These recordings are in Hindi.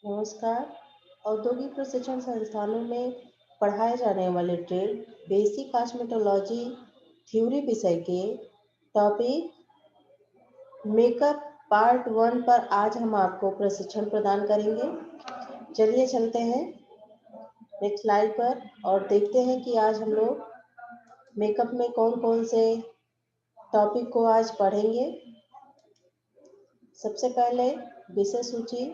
नमस्कार। औद्योगिक प्रशिक्षण संस्थानों में पढ़ाए जाने वाले ट्रेड बेसिक कॉस्मेटोलॉजी थ्योरी विषय के टॉपिक मेकअप पार्ट 1 पर आज हम आपको प्रशिक्षण प्रदान करेंगे। चलिए चलते हैं नेक्स्ट स्लाइड पर और देखते हैं कि आज हम लोग मेकअप में कौन कौन से टॉपिक को आज पढ़ेंगे। सबसे पहले विषय सूची,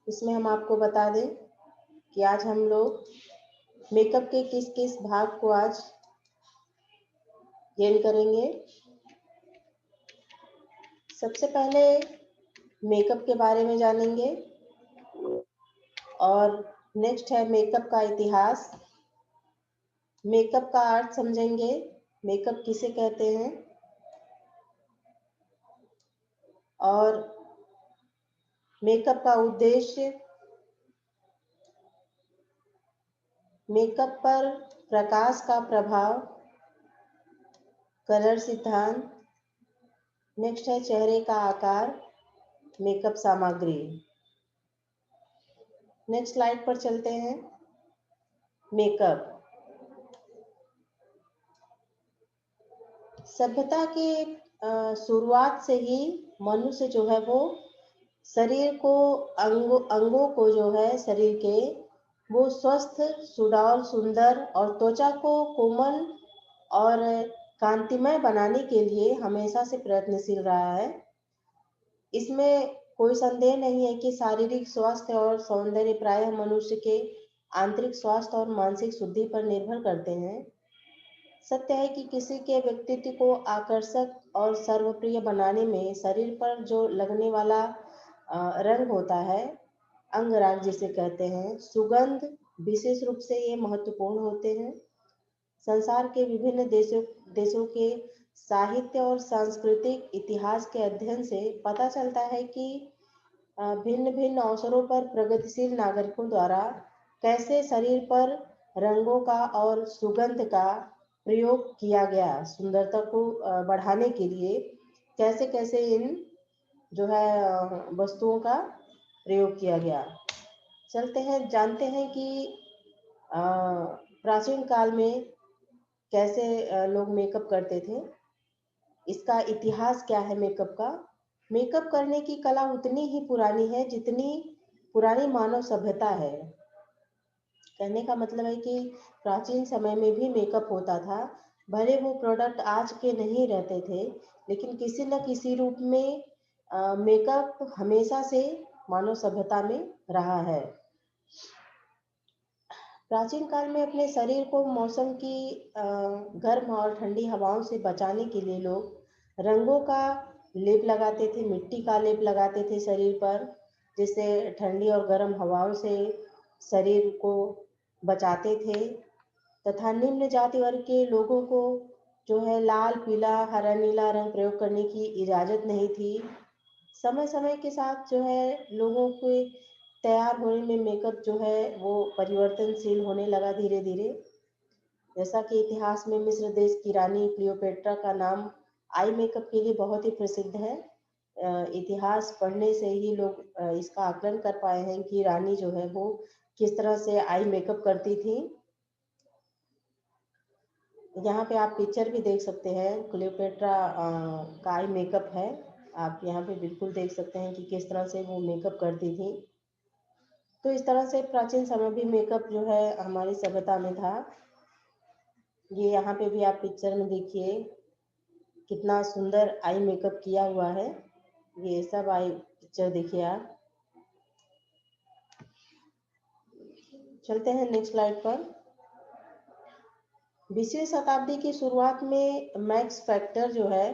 इसमें हम आपको बता दें कि आज हम लोग मेकअप के किस किस भाग को आज गेन करेंगे। सबसे पहले मेकअप के बारे में जानेंगे और नेक्स्ट है मेकअप का इतिहास, मेकअप का अर्थ समझेंगे, मेकअप किसे कहते हैं और मेकअप का उद्देश्य, मेकअप पर प्रकाश का प्रभाव, कलर सिद्धांत, नेक्स्ट है चेहरे का आकार, मेकअप सामग्री। नेक्स्ट स्लाइड पर चलते हैं। मेकअप सभ्यता के शुरुआत से ही मनुष्य जो है वो शरीर को अंगों को जो है शरीर के वो स्वस्थ, सुडौल, सुंदर और त्वचा को कोमल और कांतिमय बनाने के लिए हमेशा से प्रयत्नशील रहा है। इसमें कोई संदेह नहीं है कि शारीरिक स्वास्थ्य और सौंदर्य प्रायः मनुष्य के आंतरिक स्वास्थ्य और मानसिक शुद्धि पर निर्भर करते हैं। सत्य है कि किसी के व्यक्तित्व को आकर्षक और सर्वप्रिय बनाने में शरीर पर जो लगने वाला रंग होता है, अंगराग जिसे कहते हैं, सुगंध, विशेष रूप से ये महत्वपूर्ण होते हैं। संसार के विभिन्न देशों के साहित्य और सांस्कृतिक इतिहास के अध्ययन से पता चलता है कि भिन्न भिन्न अवसरों पर प्रगतिशील नागरिकों द्वारा कैसे शरीर पर रंगों का और सुगंध का प्रयोग किया गया, सुंदरता को बढ़ाने के लिए कैसे कैसे इन जो है वस्तुओं का प्रयोग किया गया। चलते हैं, जानते हैं कि प्राचीन काल में कैसे लोग मेकअप करते थे। इसका इतिहास क्या है मेकअप का। मेकअप करने की कला उतनी ही पुरानी है जितनी पुरानी मानव सभ्यता है। कहने का मतलब है कि प्राचीन समय में भी मेकअप होता था, भले वो प्रोडक्ट आज के नहीं रहते थे, लेकिन किसी न किसी रूप में मेकअप हमेशा से मानव सभ्यता में रहा है। प्राचीन काल में अपने शरीर को मौसम की गर्म और ठंडी हवाओं से बचाने के लिए लोग रंगों का लेप लगाते थे, मिट्टी का लेप लगाते थे शरीर पर, जिससे ठंडी और गर्म हवाओं से शरीर को बचाते थे। तथा निम्न जाति वर्ग के लोगों को जो है लाल, पीला, हरा, नीला रंग प्रयोग करने की इजाज़त नहीं थी। समय समय के साथ जो है लोगों के तैयार होने में मेकअप जो है वो परिवर्तनशील होने लगा धीरे धीरे। जैसा कि इतिहास में मिस्र देश की रानी क्लियोपेट्रा का नाम आई मेकअप के लिए बहुत ही प्रसिद्ध है। इतिहास पढ़ने से ही लोग इसका आकलन कर पाए हैं कि रानी जो है वो किस तरह से आई मेकअप करती थी। यहाँ पे आप पिक्चर भी देख सकते हैं, क्लियोपेट्रा का आई मेकअप है। आप यहाँ पे बिल्कुल देख सकते हैं कि किस तरह से वो मेकअप करती थी। तो इस तरह से प्राचीन समय भी मेकअप जो है हमारी सभ्यता में था। ये यहाँ पे भी आप पिक्चर में देखिए कितना सुंदर आई मेकअप किया हुआ है। ये सब आई पिक्चर देखिए आप। चलते हैं नेक्स्ट स्लाइड पर। 20वीं शताब्दी की शुरुआत में मैक्स फैक्टर जो है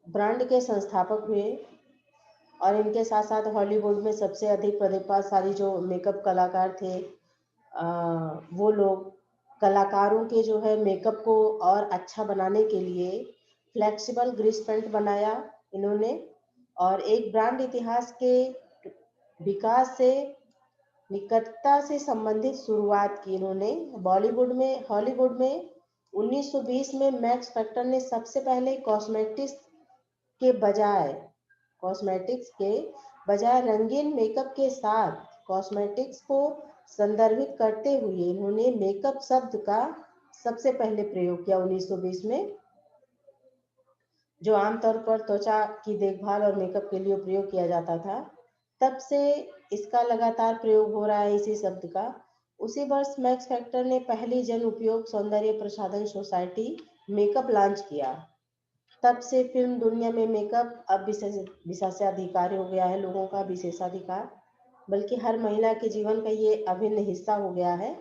ब्रांड के संस्थापक हुए और इनके साथ साथ हॉलीवुड में सबसे अधिक प्रतिभाशाली जो मेकअप कलाकार थे, वो लोग कलाकारों के जो है मेकअप को और अच्छा बनाने के लिए फ्लेक्सिबल ग्रीस पेंट बनाया इन्होंने और एक ब्रांड इतिहास के विकास से निकटता से संबंधित शुरुआत की इन्होंने। हॉलीवुड में 1920 में मैक्स फैक्टर ने सबसे पहले के बजाय कॉस्मेटिक्स के बजाय रंगीन मेकअप के साथ कॉस्मेटिक्स को संदर्भित करते हुए इन्होंने मेकअप शब्द का सबसे पहले प्रयोग किया 1920 में, जो आमतौर पर त्वचा की देखभाल और मेकअप के लिए प्रयोग किया जाता था। तब से इसका लगातार प्रयोग हो रहा है इसी शब्द का। उसी वर्ष मैक्स फैक्टर ने पहली जन उपयोग सौंदर्य प्रसाधन सोसाइटी मेकअप लॉन्च किया। तब से फिल्म दुनिया में मेकअप अब विशेषाधिकार हो गया है, लोगों का विशेषाधिकार, बल्कि हर महिला के जीवन का ये अभिन्न हिस्सा हो गया है।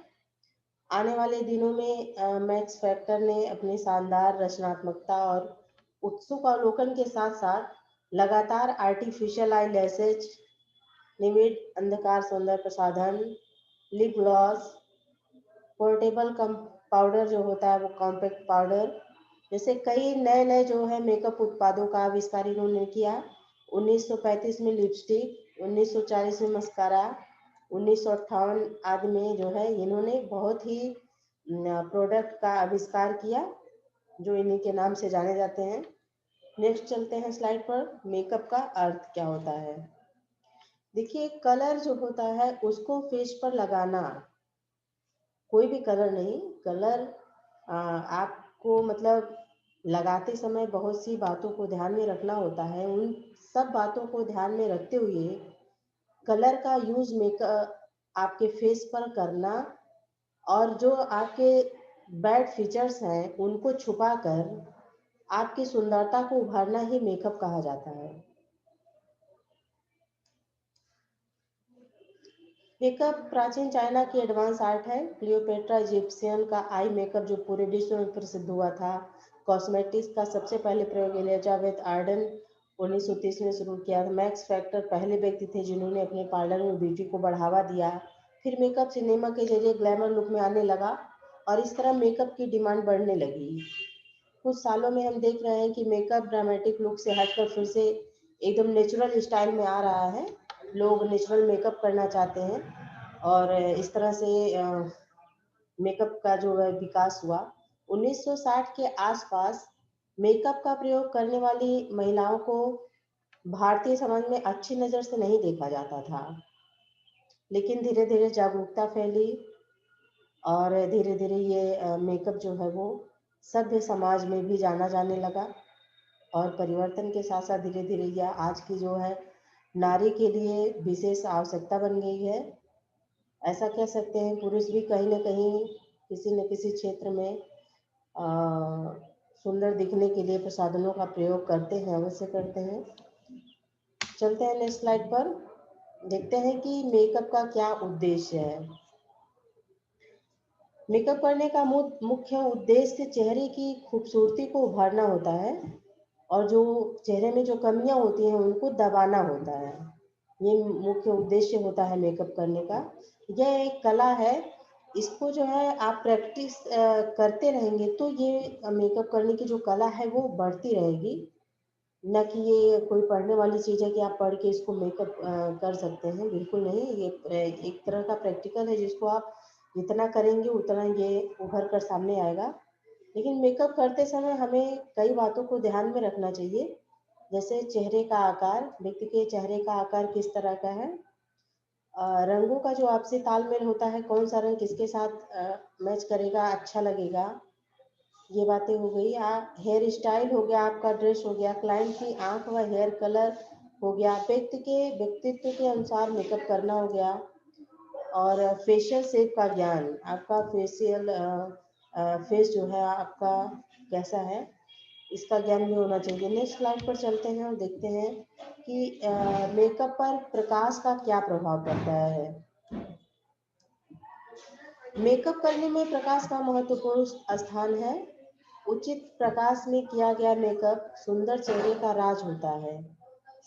आने वाले दिनों में मैक्स फैक्टर ने अपनी शानदार रचनात्मकता और उत्सुक अवलोकन के साथ साथ लगातार आर्टिफिशियल आई लैशेज, निविड अंधकार सौंदर्य प्रसाधन, लिप ग्लॉस, पोर्टेबल कम पाउडर जो होता है वो कॉम्पैक्ट पाउडर, जैसे कई नए नए जो है मेकअप उत्पादों का आविष्कार इन्होंने किया। 1935 में लिपस्टिक, 1940 में मस्कारा, 1958 आदि में जो है इन्होंने बहुत ही प्रोडक्ट का आविष्कार किया जो इन्हीं के नाम से जाने जाते हैं। नेक्स्ट चलते हैं स्लाइड पर, मेकअप का अर्थ क्या होता है। देखिए, कलर जो होता है उसको फेस पर लगाना, कोई भी कलर नहीं, कलर आपको मतलब लगाते समय बहुत सी बातों को ध्यान में रखना होता है। उन सब बातों को ध्यान में रखते हुए कलर का यूज मेकअप आपके फेस पर करना और जो आपके बैड फीचर्स हैं उनको छुपाकर आपकी सुंदरता को उभारना ही मेकअप कहा जाता है। मेकअप प्राचीन चाइना की एडवांस आर्ट है। क्लियोपेट्रा इजिप्शियन का आई मेकअप जो पूरे विश्व में प्रसिद्ध हुआ था। कॉस्मेटिक्स का सबसे पहले प्रयोग एलिजाबेथ आर्डन 1930 में शुरू किया था। मैक्स फैक्टर पहले व्यक्ति थे जिन्होंने अपने पार्लर में ब्यूटी को बढ़ावा दिया। फिर मेकअप सिनेमा के जरिए ग्लैमर लुक में आने लगा और इस तरह मेकअप की डिमांड बढ़ने लगी। कुछ सालों में हम देख रहे हैं कि मेकअप ड्रामेटिक लुक से हटकर फिर से एकदम नेचुरल स्टाइल में आ रहा है। लोग नेचुरल मेकअप करना चाहते हैं और इस तरह से मेकअप का जो है विकास हुआ। 1960 के आसपास मेकअप का प्रयोग करने वाली महिलाओं को भारतीय समाज में अच्छी नज़र से नहीं देखा जाता था, लेकिन धीरे धीरे जागरूकता फैली और धीरे धीरे ये मेकअप जो है वो सभ्य समाज में भी जाना जाने लगा और परिवर्तन के साथ साथ धीरे धीरे यह आज की जो है नारी के लिए विशेष आवश्यकता बन गई है। ऐसा कह सकते हैं पुरुष भी कहीं ना कहीं किसी न किसी क्षेत्र में सुंदर दिखने के लिए प्रसाधनों का प्रयोग करते हैं, अवश्य करते हैं। चलते हैं नेक्स्ट स्लाइड पर, देखते हैं कि मेकअप का क्या उद्देश्य है। मेकअप करने का मुख्य उद्देश्य चेहरे की खूबसूरती को उभारना होता है और जो चेहरे में जो कमियां होती हैं उनको दबाना होता है। ये मुख्य उद्देश्य होता है मेकअप करने का। यह एक कला है, इसको जो है आप प्रैक्टिस करते रहेंगे तो ये मेकअप करने की जो कला है वो बढ़ती रहेगी। न कि ये कोई पढ़ने वाली चीज़ है कि आप पढ़ के इसको मेकअप कर सकते हैं, बिल्कुल नहीं। ये एक तरह का प्रैक्टिकल है जिसको आप जितना करेंगे उतना ये उभर कर सामने आएगा। लेकिन मेकअप करते समय हमें कई बातों को ध्यान में रखना चाहिए, जैसे चेहरे का आकार, व्यक्ति के चेहरे का आकार किस तरह का है, रंगों का जो आपसी तालमेल होता है, कौन सा रंग किसके साथ मैच करेगा, अच्छा लगेगा, ये बातें हो गई। हेयर स्टाइल हो गया, आपका ड्रेस हो गया, क्लाइंट की आंख व हेयर कलर हो गया, व्यक्ति के व्यक्तित्व के अनुसार मेकअप करना हो गया, और फेशियल शेप का ज्ञान, आपका फेशियल फेस जो है आपका कैसा है, इसका ज्ञान भी होना चाहिए। नेक्स्ट स्लाइड पर चलते हैं और देखते हैं कि मेकअप पर प्रकाश का क्या प्रभाव पड़ता है। मेकअप करने में प्रकाश का महत्वपूर्ण स्थान है। उचित प्रकाश में किया गया मेकअप सुंदर चेहरे का राज होता है।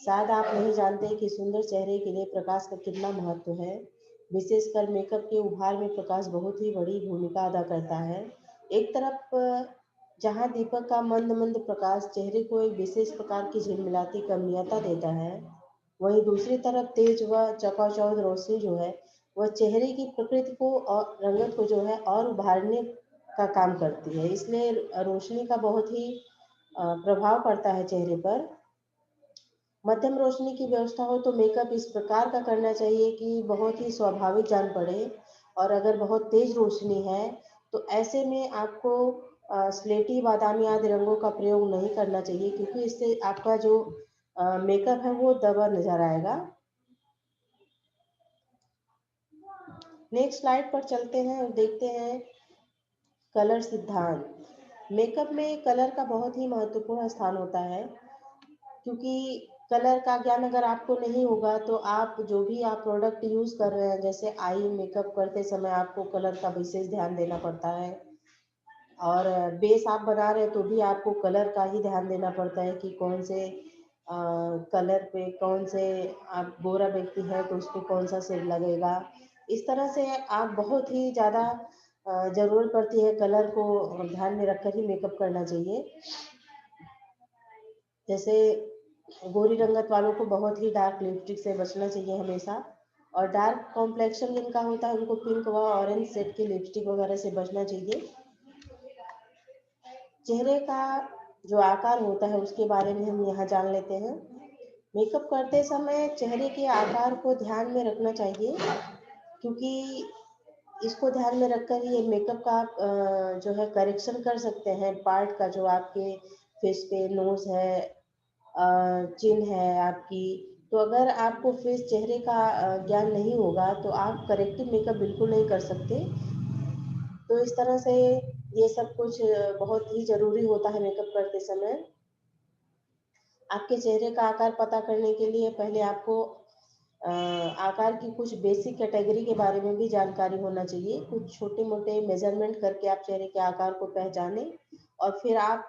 शायद आप नहीं जानते कि सुंदर चेहरे के लिए प्रकाश का कितना महत्व है। विशेषकर मेकअप के उभार में प्रकाश बहुत ही बड़ी भूमिका अदा करता है। एक तरफ जहां दीपक का मंद मंद प्रकाश चेहरे को एक विशेष प्रकार की झिलमिलाती कमनीयता देता है, वहीं दूसरी तरफ तेज व चकाचौंध रोशनी जो है वह चेहरे की प्रकृति को और रंगत को जो है और उभारने का काम करती है। इसलिए रोशनी का बहुत ही प्रभाव पड़ता है चेहरे पर। मध्यम रोशनी की व्यवस्था हो तो मेकअप इस प्रकार का करना चाहिए कि बहुत ही स्वाभाविक जान पड़े। और अगर बहुत तेज रोशनी है तो ऐसे में आपको स्लेटी बादामी आदि रंगों का प्रयोग नहीं करना चाहिए, क्योंकि इससे आपका जो मेकअप है वो दबा नजर आएगा। नेक्स्ट स्लाइड पर चलते हैं और देखते हैं कलर सिद्धांत। मेकअप में कलर का बहुत ही महत्वपूर्ण स्थान होता है, क्योंकि कलर का ज्ञान अगर आपको नहीं होगा तो आप जो भी आप प्रोडक्ट यूज़ कर रहे हैं, जैसे आई मेकअप करते समय आपको कलर का विशेष ध्यान देना पड़ता है, और बेस आप बना रहे हैं तो भी आपको कलर का ही ध्यान देना पड़ता है कि कौन से कलर पे कौन से, आप गोरा व्यक्ति है तो उस पर कौन सा शेड लगेगा। इस तरह से आप बहुत ही ज़्यादा ज़रूरत पड़ती है, कलर को ध्यान में रखकर ही मेकअप करना चाहिए। जैसे गोरी रंगत वालों को बहुत ही डार्क लिपस्टिक से बचना चाहिए हमेशा, और डार्क कॉम्प्लेक्शन जिनका होता है उनको पिंक व ऑरेंज शेड की लिपस्टिक वगैरह से बचना चाहिए। चेहरे का जो आकार होता है उसके बारे में हम यहाँ जान लेते हैं। मेकअप करते समय चेहरे के आकार को ध्यान में रखना चाहिए, क्योंकि इसको ध्यान में रखकर ही ये मेकअप का आप जो है करेक्शन कर सकते हैं पार्ट का, जो आपके फेस पे नोज है, चिन है आपकी। तो अगर आपको फेस चेहरे का ज्ञान नहीं होगा तो आप करेक्टिव मेकअप बिल्कुल नहीं कर सकते। तो इस तरह से ये सब कुछ बहुत ही ज़रूरी होता है मेकअप करते समय। आपके चेहरे का आकार पता करने के लिए पहले आपको आकार की कुछ बेसिक कैटेगरी के बारे में भी जानकारी होना चाहिए। कुछ छोटे मोटे मेजरमेंट करके आप चेहरे के आकार को पहचानें, और फिर आप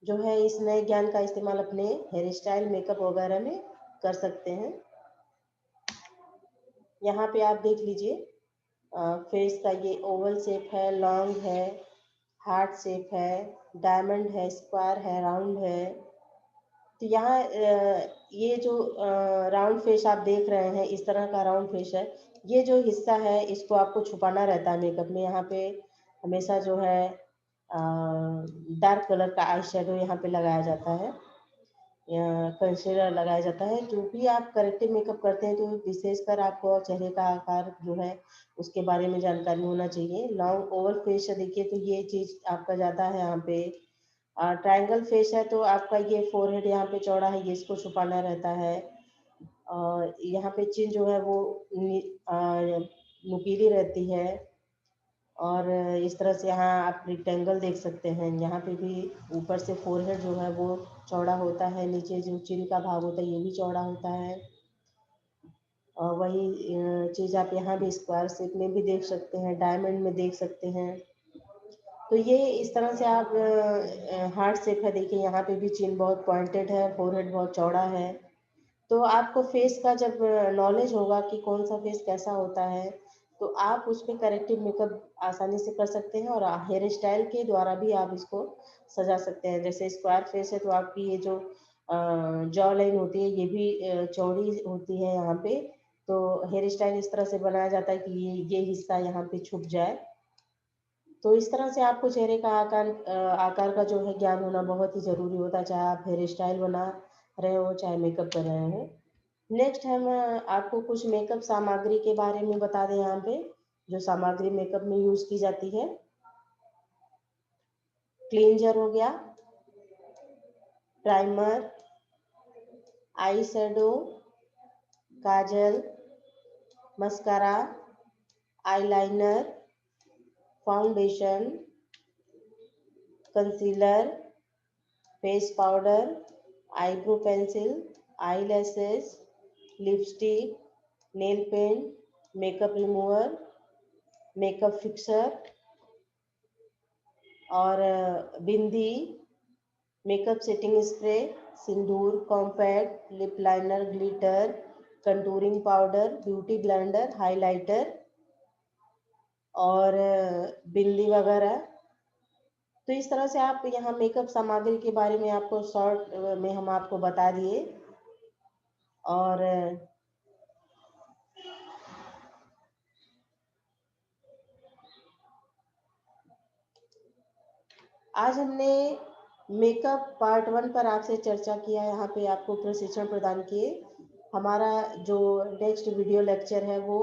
जो है इस नए ज्ञान का इस्तेमाल अपने हेयर स्टाइल मेकअप वगैरह में कर सकते हैं। यहाँ पे आप देख लीजिए, फेस का ये ओवल शेप है, लॉन्ग है, हार्ट शेप है, डायमंड है, स्क्वायर है, राउंड है। तो यहाँ ये जो राउंड फेस आप देख रहे हैं, इस तरह का राउंड फेस है। ये जो हिस्सा है इसको आपको छुपाना रहता है मेकअप में। यहाँ पे हमेशा जो है डार्क कलर का आई शेडो यहाँ पे लगाया जाता है, कंसीलर लगाया जाता है। जो भी आप करेक्टिव मेकअप करते हैं तो विशेषकर आपको चेहरे का आकार जो है उसके बारे में जानकारी होना चाहिए। लॉन्ग ओवल फेस है, देखिए तो ये चीज़ आपका ज़्यादा है यहाँ पे। ट्रायंगल फेस है तो आपका ये फोरहेड यहाँ पे चौड़ा है, ये इसको छुपाना रहता है। और यहाँ पे चिन जो है वो नुकीली रहती है। और इस तरह से यहाँ आप रेक्टेंगल देख सकते हैं, यहाँ पे भी ऊपर से फोरहेड जो है वो चौड़ा होता है, नीचे जो चिन का भाग होता है ये भी चौड़ा होता है। और वही चीज़ आप यहाँ भी स्क्वायर शेप में भी देख सकते हैं, डायमंड में देख सकते हैं। तो ये इस तरह से आप हार्ट शेप है, देखिए यहाँ पे भी चिन बहुत पॉइंटेड है, फोरहेड बहुत चौड़ा है। तो आपको फेस का जब नॉलेज होगा कि कौन सा फेस कैसा होता है तो आप उस पर करेक्टिव मेकअप आसानी से कर सकते हैं, और हेयर स्टाइल के द्वारा भी आप इसको सजा सकते हैं। जैसे स्क्वायर फेस है तो आपकी ये जो जॉ लाइन होती है ये भी चौड़ी होती है यहाँ पे। तो हेयर स्टाइल इस तरह से बनाया जाता है कि ये हिस्सा यहाँ पे छुप जाए। तो इस तरह से आपको चेहरे का आकार का जो है ज्ञान होना बहुत ही ज़रूरी होता है, चाहे आप हेयर स्टाइल बना रहे हो चाहे मेकअप कर रहे हो। नेक्स्ट हम आपको कुछ मेकअप सामग्री के बारे में बता दें यहाँ पे, जो सामग्री मेकअप में यूज़ की जाती है। क्लींजर हो गया, primer, eye shadow, kajal, mascara, eyeliner, foundation, concealer, face powder, eyebrow pencil, eye lashes, lipstick, nail paint, makeup remover, makeup fixer, और bindi, makeup setting spray, sindoor, compact, lip liner, glitter, contouring powder, beauty blender, highlighter, और बिंदी वगैरह। तो इस तरह से आप यहाँ मेकअप सामग्री के बारे में आपको शॉर्ट में हम आपको बता दिए। और आज हमने मेकअप पार्ट 1 पर आपसे चर्चा किया, यहाँ पे आपको प्रशिक्षण प्रदान किए। हमारा जो नेक्स्ट वीडियो लेक्चर है वो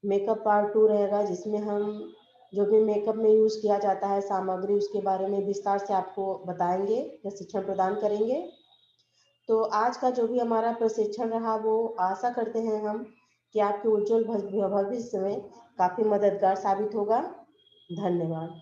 मेकअप पार्ट 2 रहेगा, जिसमें हम जो भी मेकअप में यूज़ किया जाता है सामग्री, उसके बारे में विस्तार से आपको बताएंगे, प्रशिक्षण प्रदान करेंगे। तो आज का जो भी हमारा प्रशिक्षण रहा वो आशा करते हैं हम कि आपके उज्जवल भविष्य में काफ़ी मददगार साबित होगा। धन्यवाद।